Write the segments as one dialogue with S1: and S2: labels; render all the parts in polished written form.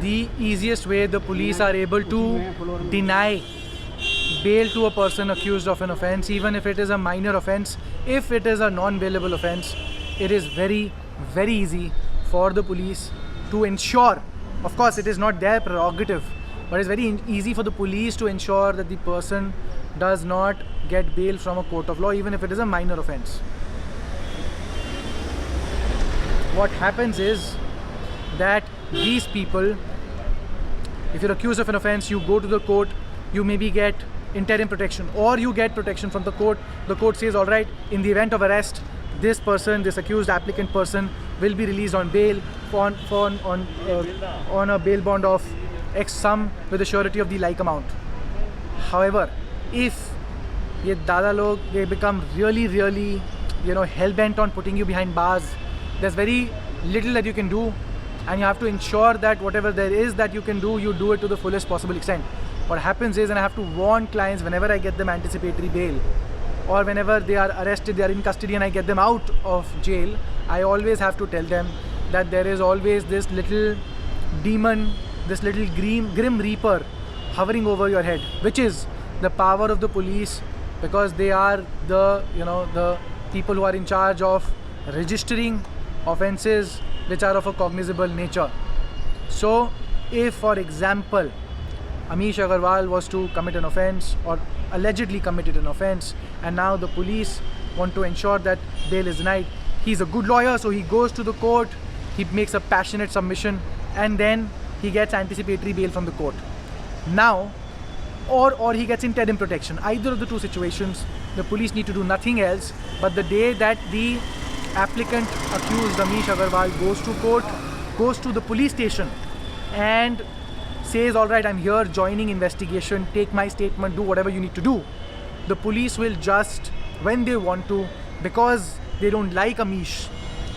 S1: the easiest way the police are able to deny bail to a person accused of an offence, even if it is a minor offence. If it is a non-bailable offence, it is very, very easy for the police to ensure, of course it is not their prerogative, but it's very easy for the police to ensure that the person does not get bail from a court of law, even if it is a minor offence. What happens is that these people, if you're accused of an offence, you go to the court, you maybe get interim protection or you get protection from the court. The court says, all right, in the event of arrest, this person, this accused applicant person will be released on bail on a bail bond of X sum with a surety of the like amount. However, if ye dada log, they become really hell-bent on putting you behind bars, there's very little that you can do, and you have to ensure that whatever there is that you can do, you do it to the fullest possible extent. What happens is, and I have to warn clients whenever I get them anticipatory bail, or whenever they are arrested, they are in custody and I get them out of jail, I always have to tell them that there is always this little demon, this little grim reaper hovering over your head, which is the power of the police, because they are the the people who are in charge of registering offences which are of a cognizable nature. So if, for example, Amish Agarwal was to commit an offence or allegedly committed an offence, and now the police want to ensure that bail is denied, he's a good lawyer, so he goes to the court, he makes a passionate submission, and then he gets anticipatory bail from the court. Now, or he gets interim protection. Either of the two situations, the police need to do nothing else, but the day that the applicant accused Amish Agarwal goes to court, goes to the police station and says, all right, I'm here joining investigation, take my statement, do whatever you need to do. The police will just, when they want to, because they don't like Amish,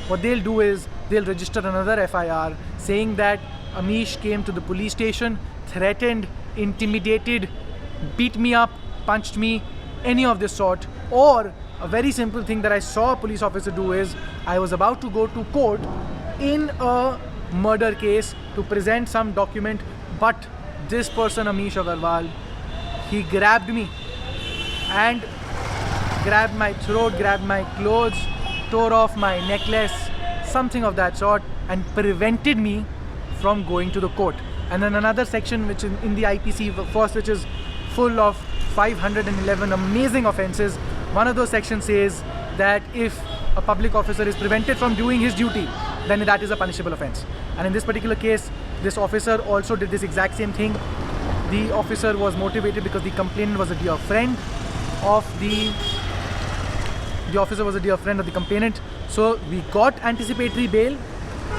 S1: what they'll do is they'll register another FIR saying that Amish came to the police station, threatened, intimidated, beat me up, punched me, any of this sort. Or a very simple thing that I saw a police officer do is, I was about to go to court in a murder case to present some document, but this person, Amish Agarwal, he grabbed me and grabbed my throat, grabbed my clothes, tore off my necklace, something of that sort, and prevented me from going to the court. And then another section which in the IPC first, which is full of 511 amazing offences. One of those sections says that if a public officer is prevented from doing his duty, then that is a punishable offence. And in this particular case, this officer also did this exact same thing. The officer was motivated because the complainant was a dear friend of the officer was a dear friend of the complainant. So we got anticipatory bail,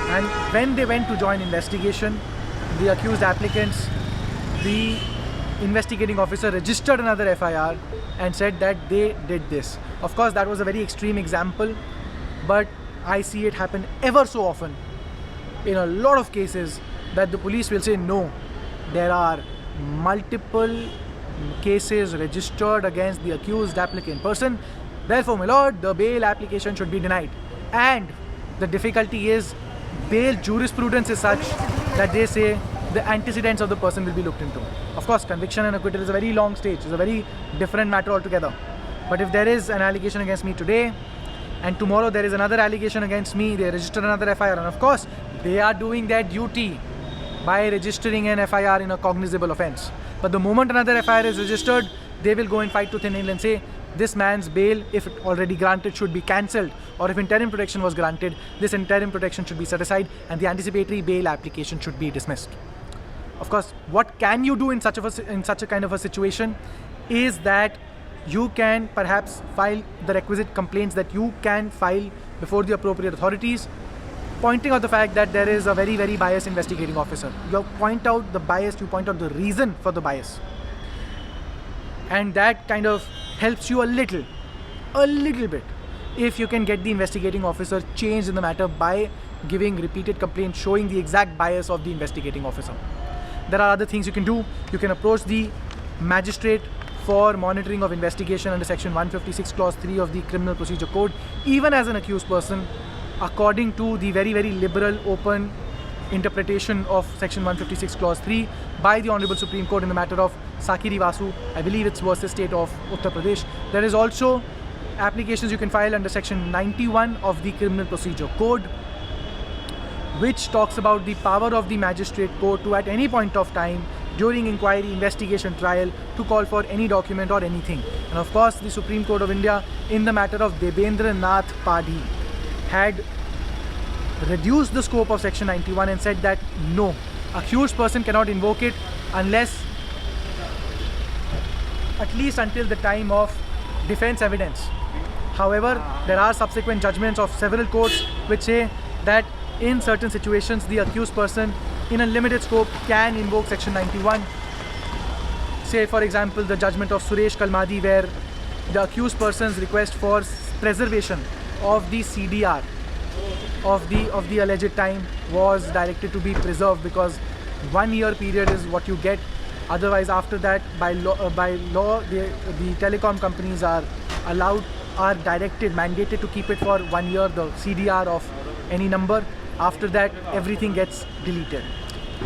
S1: and when they went to join investigation, the accused applicants, the investigating officer registered another FIR and said that they did this. Of course, that was a very extreme example, but I see it happen ever so often in a lot of cases that the police will say, no, there are multiple cases registered against the accused applicant person, therefore, my lord, the bail application should be denied. And the difficulty is, bail jurisprudence is such that they say the antecedents of the person will be looked into. Of course, conviction and acquittal is a very long stage, it's a very different matter altogether. But if there is an allegation against me today, and tomorrow there is another allegation against me, they register another FIR, and of course, they are doing their duty by registering an FIR in a cognizable offence. But the moment another FIR is registered, they will go and fight tooth and nail and say, this man's bail, if it already granted, should be cancelled, or if interim protection was granted, this interim protection should be set aside and the anticipatory bail application should be dismissed. Of course, what can you do in such a kind of a situation is that you can perhaps file the requisite complaints that you can file before the appropriate authorities, pointing out the fact that there is a very, very biased investigating officer. You point out the bias, you point out the reason for the bias. And that kind of helps you a little bit, if you can get the investigating officer changed in the matter by giving repeated complaints showing the exact bias of the investigating officer. There are other things you can do. You can approach the magistrate for monitoring of investigation under section 156 clause 3 of the Criminal Procedure Code, even as an accused person, according to the very, very liberal, open interpretation of Section 156 Clause 3 by the Honorable Supreme Court in the matter of Sakiri Vasu. I believe it's versus State of Uttar Pradesh. There is also applications you can file under Section 91 of the Criminal Procedure Code, which talks about the power of the magistrate court to at any point of time during inquiry, investigation, trial to call for any document or anything. And of course, the Supreme Court of India in the matter of Debendra Nath Padhi had reduced the scope of Section 91 and said that no, accused person cannot invoke it unless at least until the time of defense evidence. However, there are subsequent judgments of several courts which say that in certain situations the accused person in a limited scope can invoke Section 91. Say for example the judgment of Suresh Kalmadi, where the accused person's request for preservation of the CDR of the alleged time was directed to be preserved because 1 year period is what you get. Otherwise, after that, by law, the telecom companies are mandated to keep it for 1 year, the CDR of any number. After that, everything gets deleted.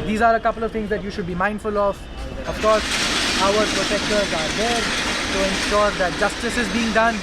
S1: These are a couple of things that you should be mindful of. Of course, our protectors are there to ensure that justice is being done.